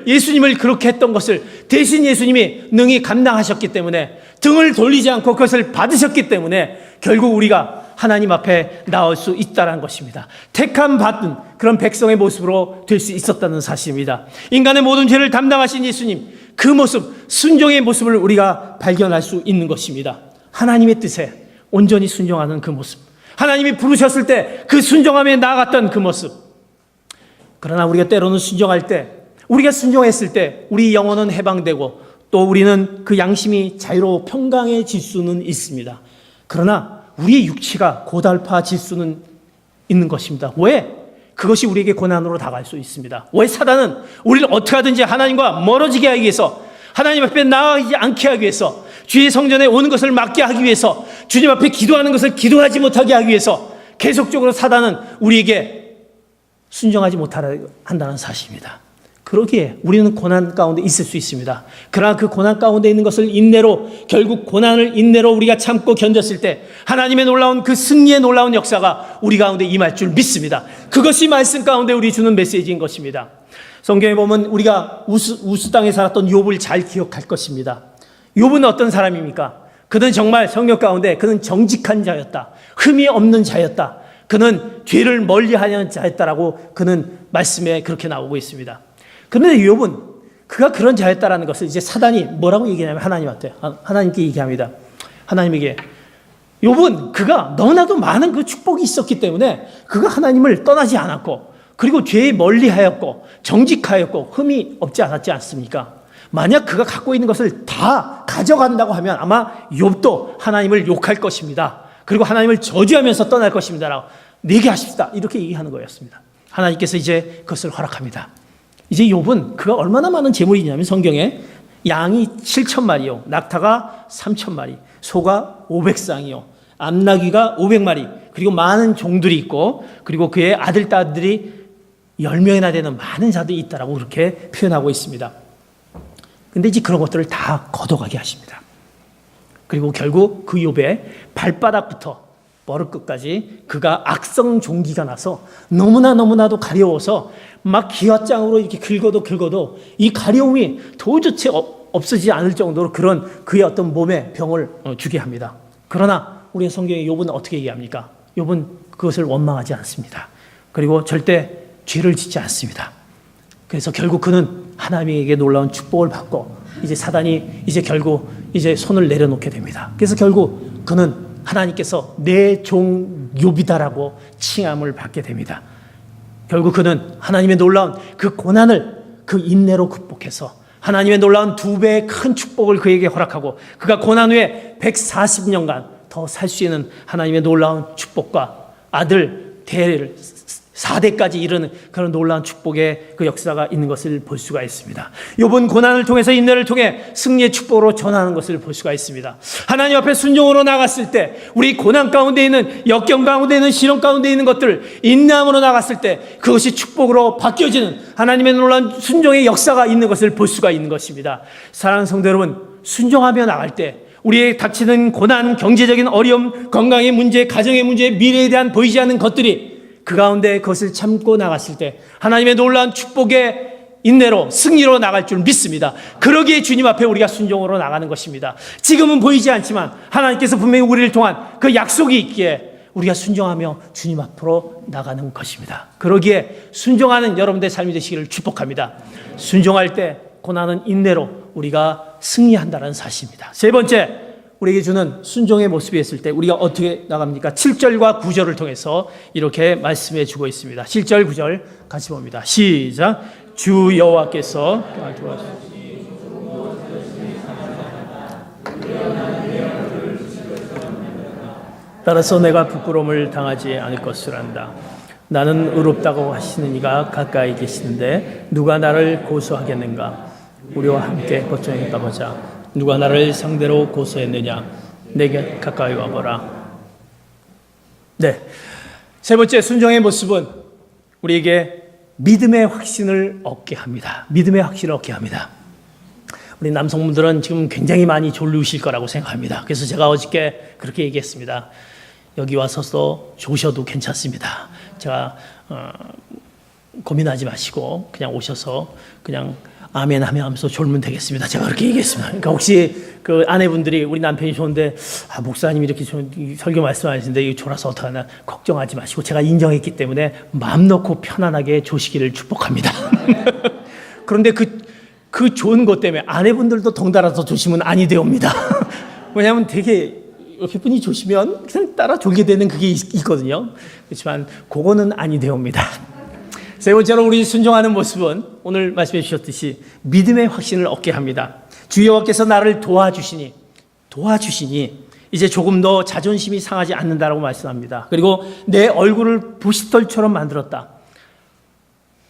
[SPEAKER 1] 예수님을 그렇게 했던 것을 대신 예수님이 능히 감당하셨기 때문에 등을 돌리지 않고 그것을 받으셨기 때문에 결국 우리가 하나님 앞에 나올 수 있다는 것입니다. 택함 받은 그런 백성의 모습으로 될 수 있었다는 사실입니다. 인간의 모든 죄를 담당하신 예수님 그 모습, 순종의 모습을 우리가 발견할 수 있는 것입니다. 하나님의 뜻에 온전히 순종하는 그 모습, 하나님이 부르셨을 때 그 순종함에 나아갔던 그 모습. 그러나 우리가 때로는 순종할 때 우리가 순종했을 때 우리 영혼은 해방되고 또 우리는 그 양심이 자유로 평강해질 수는 있습니다. 그러나 우리의 육체가 고달파질 수는 있는 것입니다. 왜? 그것이 우리에게 고난으로 다가갈 수 있습니다. 왜 사단은 우리를 어떻게 하든지 하나님과 멀어지게 하기 위해서 하나님 앞에 나아가지 않게 하기 위해서 주의 성전에 오는 것을 막게 하기 위해서, 주님 앞에 기도하는 것을 기도하지 못하게 하기 위해서 계속적으로 사단은 우리에게 순종하지 못하게 한다는 사실입니다. 그러기에 우리는 고난 가운데 있을 수 있습니다. 그러나 그 고난 가운데 있는 것을 인내로, 결국 고난을 인내로 우리가 참고 견뎠을 때 하나님의 놀라운 그 승리의 놀라운 역사가 우리 가운데 임할 줄 믿습니다. 그것이 말씀 가운데 우리 주는 메시지인 것입니다. 성경에 보면 우리가 우스 땅에 살았던 욥을 잘 기억할 것입니다. 욥은 어떤 사람입니까? 그는 정말 성경 가운데 그는 정직한 자였다. 흠이 없는 자였다. 그는 죄를 멀리하는 자였다라고 그는 말씀에 그렇게 나오고 있습니다. 그런데 욥은 그가 그런 자였다라는 것을 이제 사단이 뭐라고 얘기하냐면 하나님한테, 하나님께 얘기합니다. 하나님에게 욥은 그가 너무나도 많은 그 축복이 있었기 때문에 그가 하나님을 떠나지 않았고, 그리고 죄에 멀리하였고 정직하였고 흠이 없지 않았지 않습니까? 만약 그가 갖고 있는 것을 다 가져간다고 하면 아마 욥도 하나님을 욕할 것입니다. 그리고 하나님을 저주하면서 떠날 것입니다 라고 내게 하십시다 이렇게 얘기하는 거였습니다. 하나님께서 이제 그것을 허락합니다. 이제 욥은 그가 얼마나 많은 재물이 있냐면 성경에 양이 7,000마리요, 낙타가 3,000마리, 소가 500쌍이요, 암나귀가 500마리, 그리고 많은 종들이 있고, 그리고 그의 아들, 딸들이 10명이나 되는 많은 자들이 있다라고 그렇게 표현하고 있습니다. 근데 이제 그런 것들을 다 걷어가게 하십니다. 그리고 결국 그 욥의 발바닥부터 머리끝까지 그가 악성 종기가 나서 너무나도 가려워서 막 기왓장으로 이렇게 긁어도 이 가려움이 도저히 없어지지 않을 정도로 그런 그의 어떤 몸에 병을 주게 합니다. 그러나 우리 성경의 욥은 어떻게 얘기합니까? 욥은 그것을 원망하지 않습니다. 그리고 절대 죄를 짓지 않습니다. 그래서 결국 그는 하나님에게 놀라운 축복을 받고 이제 사단이 이제 결국 이제 손을 내려놓게 됩니다. 그래서 결국 그는 하나님께서 내 종 욥이다라고 칭함을 받게 됩니다. 결국 그는 하나님의 놀라운 그 고난을 그 인내로 극복해서 하나님의 놀라운 2배의 큰 축복을 그에게 허락하고 그가 고난 후에 140년간 더 살 수 있는 하나님의 놀라운 축복과 아들 대를 4대까지 이르는 그런 놀라운 축복의 그 역사가 있는 것을 볼 수가 있습니다. 욥은 고난을 통해서 인내를 통해 승리의 축복으로 전하는 것을 볼 수가 있습니다. 하나님 앞에 순종으로 나갔을 때 우리 고난 가운데 있는 역경 가운데 있는 시련 가운데 있는 것들 인내함으로 나갔을 때 그것이 축복으로 바뀌어지는 하나님의 놀라운 순종의 역사가 있는 것을 볼 수가 있는 것입니다. 사랑하는 성도 여러분, 순종하며 나갈 때 우리의 닥치는 고난, 경제적인 어려움, 건강의 문제, 가정의 문제, 미래에 대한 보이지 않는 것들이 그 가운데 그것을 참고 나갔을 때 하나님의 놀라운 축복의 인내로 승리로 나갈 줄 믿습니다. 그러기에 주님 앞에 우리가 순종으로 나가는 것입니다. 지금은 보이지 않지만 하나님께서 분명히 우리를 통한 그 약속이 있기에 우리가 순종하며 주님 앞으로 나가는 것입니다. 그러기에 순종하는 여러분들의 삶이 되시기를 축복합니다. 순종할 때 고난은 인내로 우리가 승리한다는 사실입니다. 세 번째, 우리에게 주는 순종의 모습이 있을 때 우리가 어떻게 나갑니까? 7절과 9절을 통해서 이렇게 말씀해 주고 있습니다. 7절 9절 같이 봅니다. 시작. 주 여호와께서 따라서 내가 부끄러움을 당하지 않을 것을 안다. 나는 의롭다고 하시는 이가 가까이 계시는데 누가 나를 고소하겠는가? 우리와 함께 걱정해 가보자. 누가 나를 상대로 고소했느냐? 내게 가까이 와보라. 네, 세 번째 순종의 모습은 우리에게 믿음의 확신을 얻게 합니다. 믿음의 확신을 얻게 합니다. 우리 남성분들은 지금 굉장히 많이 졸리우실 거라고 생각합니다. 그래서 제가 어저께 그렇게 얘기했습니다. 여기 와서도 조셔도 괜찮습니다. 제가 고민하지 마시고 그냥 오셔서 그냥 아멘 하면서 졸면 되겠습니다. 제가 그렇게 얘기했습니다. 그러니까 혹시 그 아내분들이 우리 남편이 좋은데 목사님이 이렇게 설교 말씀하시는데 졸아서 어떡하나 걱정하지 마시고 제가 인정했기 때문에 마음 놓고 편안하게 조시기를 축복합니다. 그런데 그 좋은 것 때문에 아내분들도 덩달아서 조시면 아니 되옵니다. 왜냐하면 되게 옆에 분이 조시면 그냥 따라 졸게 되는 그게 있거든요. 그렇지만 그거는 아니 되옵니다. 세 번째로 우리 순종하는 모습은 오늘 말씀해 주셨듯이 믿음의 확신을 얻게 합니다. 주 여호와께서 나를 도와주시니 이제 조금 더 자존심이 상하지 않는다라고 말씀합니다. 그리고 내 얼굴을 부싯돌처럼 만들었다.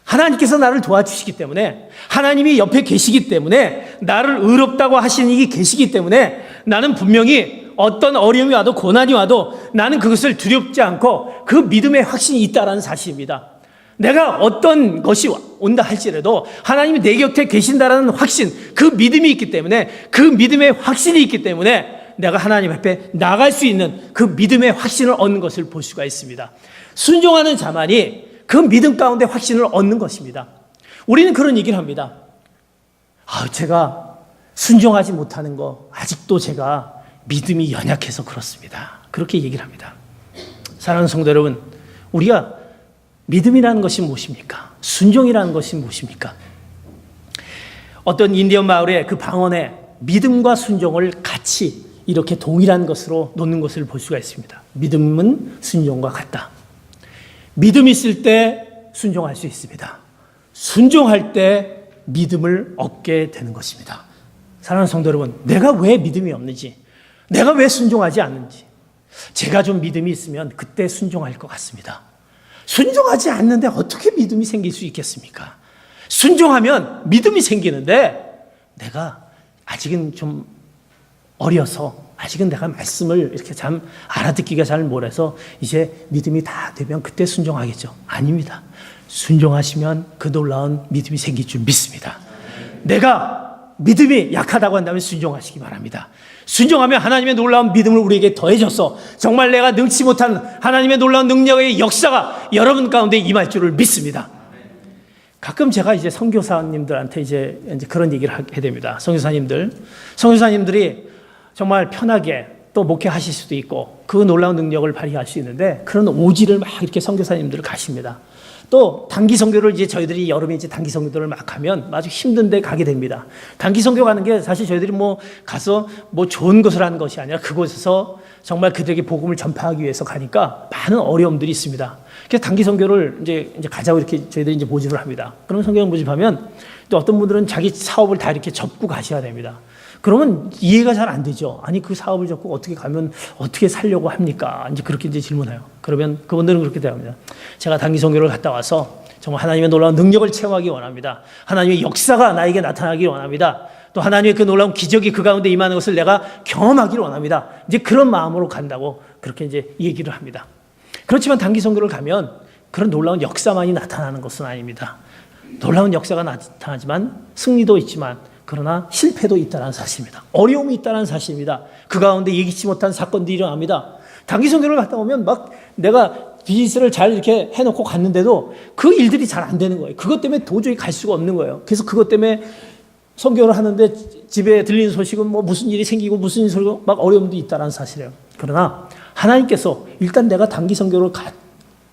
[SPEAKER 1] 하나님께서 나를 도와주시기 때문에 하나님이 옆에 계시기 때문에 나를 의롭다고 하시는 이게 계시기 때문에 나는 분명히 어떤 어려움이 와도 고난이 와도 나는 그것을 두렵지 않고 그 믿음의 확신이 있다는 사실입니다. 내가 어떤 것이 온다 할지라도 하나님이 내 곁에 계신다는 확신, 그 믿음이 있기 때문에, 그 믿음의 확신이 있기 때문에 내가 하나님 앞에 나갈 수 있는 그 믿음의 확신을 얻는 것을 볼 수가 있습니다. 순종하는 자만이 그 믿음 가운데 확신을 얻는 것입니다. 우리는 그런 얘기를 합니다. 제가 순종하지 못하는 거 아직도 제가 믿음이 연약해서 그렇습니다. 그렇게 얘기를 합니다. 사랑하는 성도 여러분, 우리가 믿음이라는 것이 무엇입니까? 순종이라는 것이 무엇입니까? 어떤 인디언 마을의 그 방언에 믿음과 순종을 같이 이렇게 동일한 것으로 놓는 것을 볼 수가 있습니다. 믿음은 순종과 같다. 믿음이 있을 때 순종할 수 있습니다. 순종할 때 믿음을 얻게 되는 것입니다. 사랑하는 성도 여러분, 내가 왜 믿음이 없는지, 내가 왜 순종하지 않는지, 제가 좀 믿음이 있으면 그때 순종할 것 같습니다. 순종하지 않는데 어떻게 믿음이 생길 수 있겠습니까? 순종하면 믿음이 생기는데 내가 아직은 좀 어려서, 아직은 내가 말씀을 이렇게 참 알아듣기가 잘 못해서 이제 믿음이 다 되면 그때 순종하겠죠. 아닙니다. 순종하시면 그 놀라운 믿음이 생길 줄 믿습니다. 내가 믿음이 약하다고 한다면 순종하시기 바랍니다. 순종하면 하나님의 놀라운 믿음을 우리에게 더해줘서 정말 내가 능치 못한 하나님의 놀라운 능력의 역사가 여러분 가운데 임할 줄을 믿습니다. 가끔 제가 이제 선교사님들한테 이제 그런 얘기를 하게 됩니다. 선교사님들이 정말 편하게 또 목회하실 수도 있고 그 놀라운 능력을 발휘할 수 있는데 그런 오지를 막 이렇게 선교사님들 가십니다. 또 단기 선교를 이제 저희들이 여름에 이제 단기 선교를 막 하면 아주 힘든데 가게 됩니다. 단기 선교 가는 게 사실 저희들이 가서 좋은 것을 하는 것이 아니라 그곳에서 정말 그들에게 복음을 전파하기 위해서 가니까 많은 어려움들이 있습니다. 그래서 단기 선교를 이제 가자고 이렇게 저희들이 이제 모집을 합니다. 그러면 선교 모집하면 또 어떤 분들은 자기 사업을 다 이렇게 접고 가셔야 됩니다. 그러면 이해가 잘 안 되죠. 아니, 그 사업을 접고 어떻게 가면 어떻게 살려고 합니까? 이제 그렇게 이제 질문해요. 그러면 그분들은 그렇게 대답합니다. 제가 단기 선교를 갔다 와서 정말 하나님의 놀라운 능력을 체험하기 원합니다. 하나님의 역사가 나에게 나타나기 원합니다. 또 하나님의 그 놀라운 기적이 그 가운데 임하는 것을 내가 경험하기를 원합니다. 이제 그런 마음으로 간다고 그렇게 이제 얘기를 합니다. 그렇지만 단기 선교를 가면 그런 놀라운 역사만이 나타나는 것은 아닙니다. 놀라운 역사가 나타나지만 승리도 있지만 그러나 실패도 있다는 사실입니다. 어려움이 있다는 사실입니다. 그 가운데 예기치 못한 사건들이 일어납니다. 단기 선교를 갔다 오면 막 내가 비즈니스를 잘 이렇게 해놓고 갔는데도 그 일들이 잘 안 되는 거예요. 그것 때문에 도저히 갈 수가 없는 거예요. 그래서 그것 때문에 선교를 하는데 집에 들리는 소식은 무슨 일이 생기고 무슨 소리고 막 어려움도 있다는 사실이에요. 그러나 하나님께서 일단 내가 단기 선교를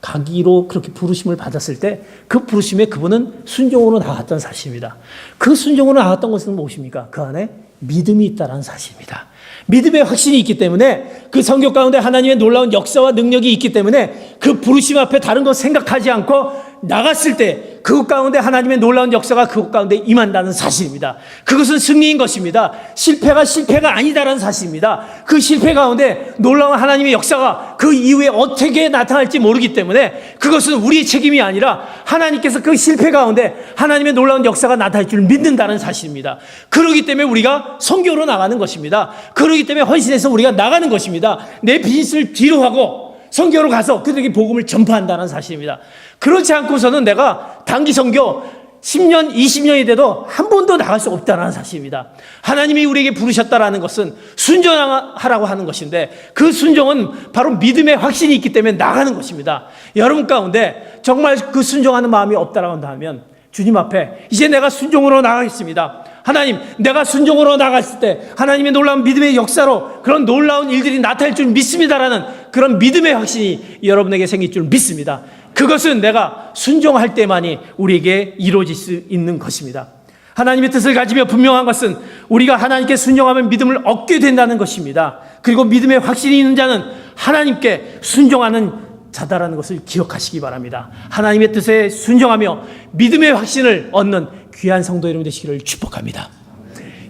[SPEAKER 1] 가기로 그렇게 부르심을 받았을 때 그 부르심에 그분은 순종으로 나갔던 사실입니다. 그 순종으로 나갔던 것은 무엇입니까? 그 안에 믿음이 있다는 사실입니다. 믿음의 확신이 있기 때문에 그 선교 가운데 하나님의 놀라운 역사와 능력이 있기 때문에 그 부르심 앞에 다른 것 생각하지 않고 나갔을 때 그것 가운데 하나님의 놀라운 역사가 그것 가운데 임한다는 사실입니다. 그것은 승리인 것입니다. 실패가 아니다라는 사실입니다. 그 실패 가운데 놀라운 하나님의 역사가 그 이후에 어떻게 나타날지 모르기 때문에 그것은 우리의 책임이 아니라 하나님께서 그 실패 가운데 하나님의 놀라운 역사가 나타날 줄 믿는다는 사실입니다. 그렇기 때문에 우리가 선교로 나가는 것입니다. 그렇기 때문에 헌신해서 우리가 나가는 것입니다. 내 비즈니스를 뒤로 하고 선교로 가서 그들에게 복음을 전파한다는 사실입니다. 그렇지 않고서는 내가 단기 선교 10년, 20년이 돼도 한 번도 나갈 수 없다는 사실입니다. 하나님이 우리에게 부르셨다라는 것은 순종하라고 하는 것인데 그 순종은 바로 믿음의 확신이 있기 때문에 나가는 것입니다. 여러분 가운데 정말 그 순종하는 마음이 없다라고 한다면 주님 앞에 이제 내가 순종으로 나가겠습니다. 하나님, 내가 순종으로 나갔을 때 하나님의 놀라운 믿음의 역사로 그런 놀라운 일들이 나타날 줄 믿습니다라는 그런 믿음의 확신이 여러분에게 생길 줄 믿습니다. 그것은 내가 순종할 때만이 우리에게 이루어질 수 있는 것입니다. 하나님의 뜻을 가지며 분명한 것은 우리가 하나님께 순종하면 믿음을 얻게 된다는 것입니다. 그리고 믿음의 확신이 있는 자는 하나님께 순종하는 자다라는 것을 기억하시기 바랍니다. 하나님의 뜻에 순종하며 믿음의 확신을 얻는 귀한 성도 여러분 되시기를 축복합니다.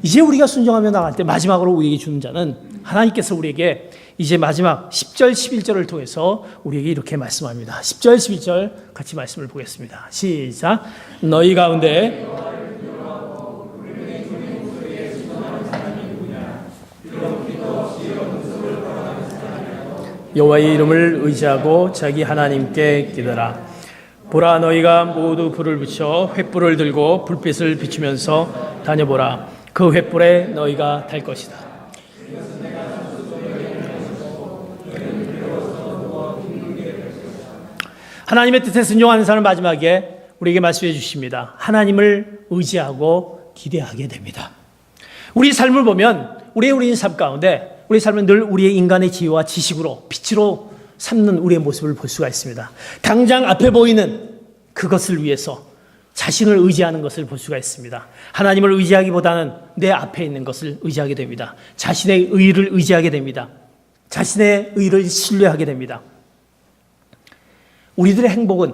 [SPEAKER 1] 이제 우리가 순종하며 나갈 때 마지막으로 우리에게 주는 자는 하나님께서 우리에게 이제 마지막 10절 11절을 통해서 우리에게 이렇게 말씀합니다. 10절 11절 같이 말씀을 보겠습니다. 시작. 너희 가운데 여호와의 이름을 의지하고 자기 하나님께 기도하라. 보라, 너희가 모두 불을 붙여 횃불을 들고 불빛을 비추면서 다녀보라. 그 횃불에 너희가 탈 것이다. 하나님의 뜻에 순종하는 사람 마지막에 우리에게 말씀해 주십니다. 하나님을 의지하고 기대하게 됩니다. 우리 삶을 보면 우리의 삶 가운데 우리의 삶은 늘 우리의 인간의 지혜와 지식으로 빛으로 삼는 우리의 모습을 볼 수가 있습니다. 당장 앞에 보이는 그것을 위해서 자신을 의지하는 것을 볼 수가 있습니다. 하나님을 의지하기보다는 내 앞에 있는 것을 의지하게 됩니다. 자신의 의를 의지하게 됩니다. 자신의 의를 신뢰하게 됩니다. 우리들의 행복은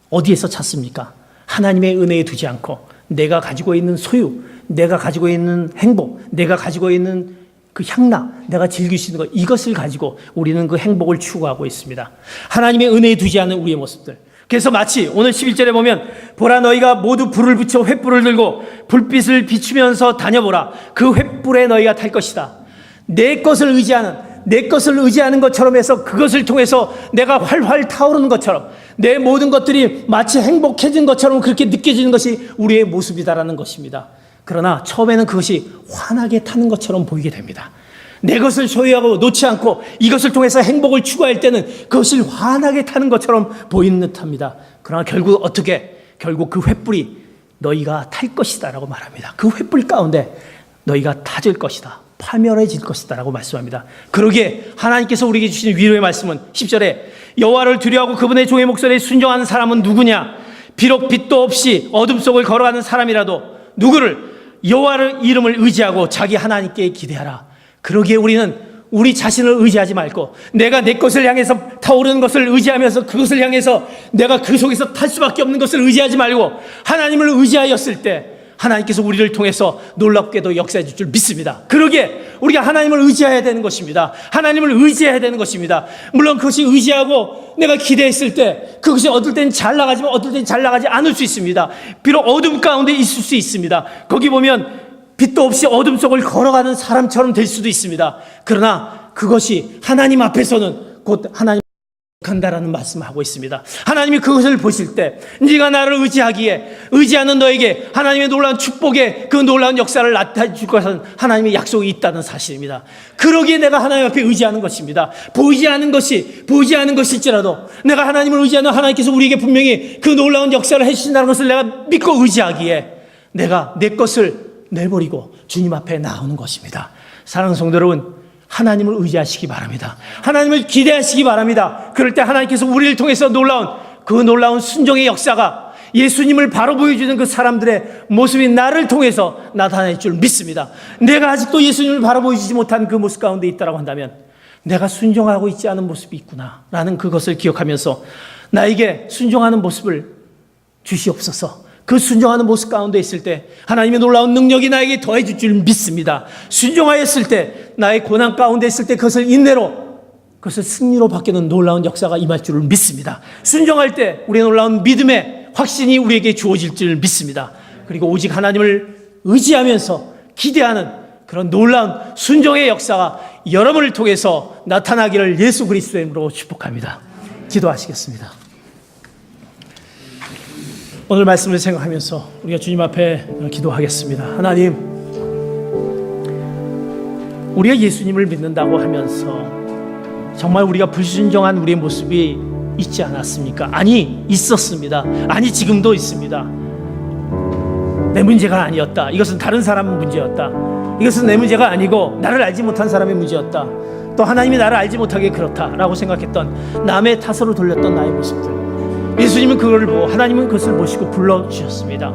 [SPEAKER 1] 어디에서 찾습니까? 하나님의 은혜에 두지 않고 내가 가지고 있는 소유, 내가 가지고 있는 행복, 내가 가지고 있는 그 향락, 내가 즐길 수 있는 것, 이것을 가지고 우리는 그 행복을 추구하고 있습니다. 하나님의 은혜에 두지 않는 우리의 모습들. 그래서 마치 오늘 11절에 보면 보라, 너희가 모두 불을 붙여 횃불을 들고 불빛을 비추면서 다녀보라. 그 횃불에 너희가 탈 것이다. 내 것을 의지하는 것처럼 해서 그것을 통해서 내가 활활 타오르는 것처럼 내 모든 것들이 마치 행복해진 것처럼 그렇게 느껴지는 것이 우리의 모습이다라는 것입니다. 그러나 처음에는 그것이 환하게 타는 것처럼 보이게 됩니다. 내 것을 소유하고 놓지 않고 이것을 통해서 행복을 추구할 때는 그것이 환하게 타는 것처럼 보이는 듯합니다. 그러나 결국 결국 그 횃불이 너희가 탈 것이다 라고 말합니다. 그 횃불 가운데 너희가 타질 것이다, 파멸해질 것이다 라고 말씀합니다. 그러기에 하나님께서 우리에게 주시는 위로의 말씀은 10절에 여호와를 두려워하고 그분의 종의 목소리에 순종하는 사람은 누구냐? 비록 빛도 없이 어둠 속을 걸어가는 사람이라도 누구를? 여호와의 이름을 의지하고 자기 하나님께 기대하라. 그러기에 우리는 우리 자신을 의지하지 말고 내가 내 것을 향해서 타오르는 것을 의지하면서 그것을 향해서 내가 그 속에서 탈 수밖에 없는 것을 의지하지 말고 하나님을 의지하였을 때 하나님께서 우리를 통해서 놀랍게도 역사해 줄 줄 믿습니다. 그러기에 우리가 하나님을 의지해야 되는 것입니다. 하나님을 의지해야 되는 것입니다. 물론 그것이 의지하고 내가 기대했을 때 그것이 어떨 때는 잘 나가지만 어떨 때는 잘 나가지 않을 수 있습니다. 비록 어둠 가운데 있을 수 있습니다. 거기 보면 빛도 없이 어둠 속을 걸어가는 사람처럼 될 수도 있습니다. 그러나 그것이 하나님 앞에서는 곧 하나님 간다라는 말씀을 하고 있습니다. 하나님이 그것을 보실 때 네가 나를 의지하기에 의지하는 너에게 하나님의 놀라운 축복의 그 놀라운 역사를 나타내 줄 것은 하나님의 약속이 있다는 사실입니다. 그러기에 내가 하나님 앞에 의지하는 것입니다. 보이지 않은 것일지라도 내가 하나님을 의지하는 하나님께서 우리에게 분명히 그 놀라운 역사를 해주신다는 것을 내가 믿고 의지하기에 내가 내 것을 내버리고 주님 앞에 나오는 것입니다. 사랑하는 성도 여러분, 하나님을 의지하시기 바랍니다. 하나님을 기대하시기 바랍니다. 그럴 때 하나님께서 우리를 통해서 놀라운 순종의 역사가 예수님을 바로 보여주는 그 사람들의 모습이 나를 통해서 나타날 줄 믿습니다. 내가 아직도 예수님을 바로 보여주지 못한 그 모습 가운데 있다고 한다면 내가 순종하고 있지 않은 모습이 있구나 라는 그것을 기억하면서 나에게 순종하는 모습을 주시옵소서. 그 순종하는 모습 가운데 있을 때 하나님의 놀라운 능력이 나에게 더해 줄 줄 믿습니다. 순종하였을 때 나의 고난 가운데 있을 때 그것을 그것을 승리로 바뀌는 놀라운 역사가 임할 줄을 믿습니다. 순종할 때 우리의 놀라운 믿음의 확신이 우리에게 주어질 줄 믿습니다. 그리고 오직 하나님을 의지하면서 기대하는 그런 놀라운 순종의 역사가 여러분을 통해서 나타나기를 예수 그리스도의 이름으로 축복합니다. 기도하시겠습니다. 오늘 말씀을 생각하면서 우리가 주님 앞에 기도하겠습니다. 하나님, 우리가 예수님을 믿는다고 하면서 정말 우리가 불순종한 우리의 모습이 있지 않았습니까? 아니, 있었습니다. 아니, 지금도 있습니다. 내 문제가 아니었다. 이것은 다른 사람의 문제였다. 이것은 내 문제가 아니고 나를 알지 못한 사람의 문제였다. 또 하나님이 나를 알지 못하게 그렇다라고 생각했던 남의 탓으로 돌렸던 나의 모습들, 예수님은 그걸 보고 하나님은 그것을 보시고 불러주셨습니다.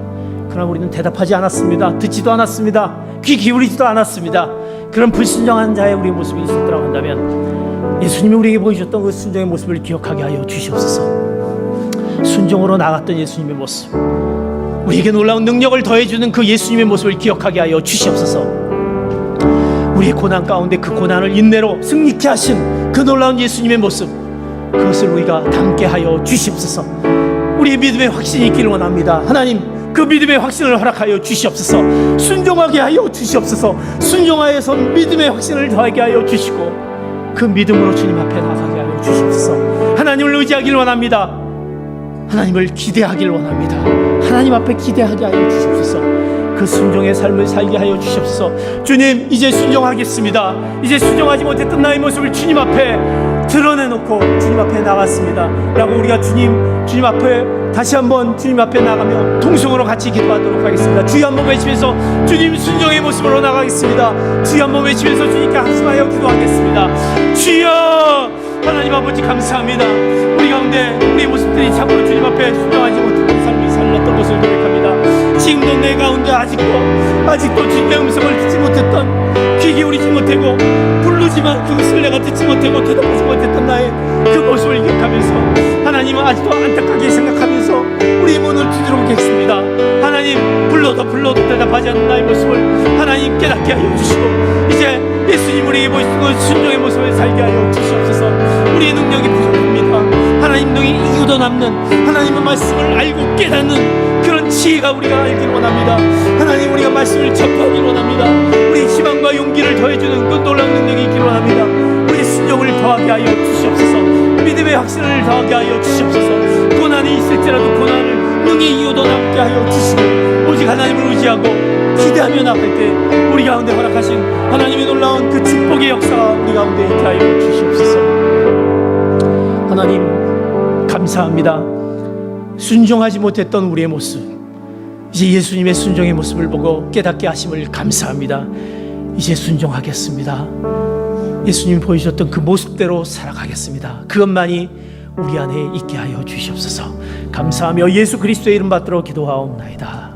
[SPEAKER 1] 그러나 우리는 대답하지 않았습니다. 듣지도 않았습니다. 귀 기울이지도 않았습니다. 그런 불순종한 자의 우리의 모습이 있었다고 한다면 예수님이 우리에게 보여주셨던 그 순종의 모습을 기억하게 하여 주시옵소서. 순종으로 나갔던 예수님의 모습, 우리에게 놀라운 능력을 더해주는 그 예수님의 모습을 기억하게 하여 주시옵소서. 우리의 고난 가운데 그 고난을 인내로 승리케 하신 그 놀라운 예수님의 모습, 그것을 우리가 담게 하여 주시옵소서. 우리의 믿음의 확신이 있기를 원합니다. 하나님, 그 믿음의 확신을 허락하여 주시옵소서. 순종하게 하여 주시옵소서. 순종하여서 믿음의 확신을 더하게 하여 주시고 그 믿음으로 주님 앞에 나가게 하여 주시옵소서. 하나님을 의지하길 원합니다. 하나님을 기대하길 원합니다. 하나님 앞에 기대하게 하여 주시옵소서. 그 순종의 삶을 살게 하여 주시옵소서. 주님, 이제 순종하겠습니다. 이제 순종하지 못했던 나의 모습을 주님 앞에 드러내놓고 주님 앞에 나갔습니다 라고 우리가 주님 앞에 다시 한번 주님 앞에 나가며 통성으로 같이 기도하도록 하겠습니다. 주여 한번 외치면서 주님 순종의 모습으로 나가겠습니다. 주여 한번 외치면서 주님께 합심하여 기도하겠습니다. 주여, 하나님 아버지 감사합니다. 우리 가운데 우리의 모습들이 참으로 주님 앞에 순종하지 못했던 삶을 살았던 것을 고백합니다. 지금도 내 가운데 아직도 주님의 음성을 듣지 못했던, 귀 기울이지 못하고 부르지만 그것을 내가 듣지 못하고 대답하지 못했던 나의 그 모습을 기억하면서 하나님은 아직도 안타깝게 생각하면서 우리 문을 두드리고 계십니다. 하나님, 불러도 대답하지 않는 나의 모습을 하나님 깨닫게 하여 주시고 이제 예수님 우리에게 보시는 순종의 모습을 살게 하여 주시옵소서. 우리의 능력이 부족합니다. 하나님 능히 이유도 남는 하나님의 말씀을 알고 깨닫는 그런 지혜가 우리가 알길 원합니다. 하나님, 우리가 말씀을 접하길 원합니다. 우리 희망과 용기를 더해주는 그 놀라운 능력이 있길 원합니다. 우리의 순종을 더하게 하여 주시옵소서. 믿음의 확신을 더하게 하여 주시옵소서. 고난이 있을지라도 고난을 능히 이유도 남게 하여 주시고 오직 하나님을 의지하고 기대하며 나갈 때 우리 가운데 허락하신 하나님의 놀라운 그 축복의 역사가 우리 가운데 있게 하여 주시옵소서. 하나님 감사합니다. 순종하지 못했던 우리의 모습, 이제 예수님의 순종의 모습을 보고 깨닫게 하심을 감사합니다. 이제 순종하겠습니다. 예수님이 보여주셨던 그 모습대로 살아가겠습니다. 그것만이 우리 안에 있게 하여 주시옵소서. 감사하며 예수 그리스도의 이름 받들어 기도하옵나이다.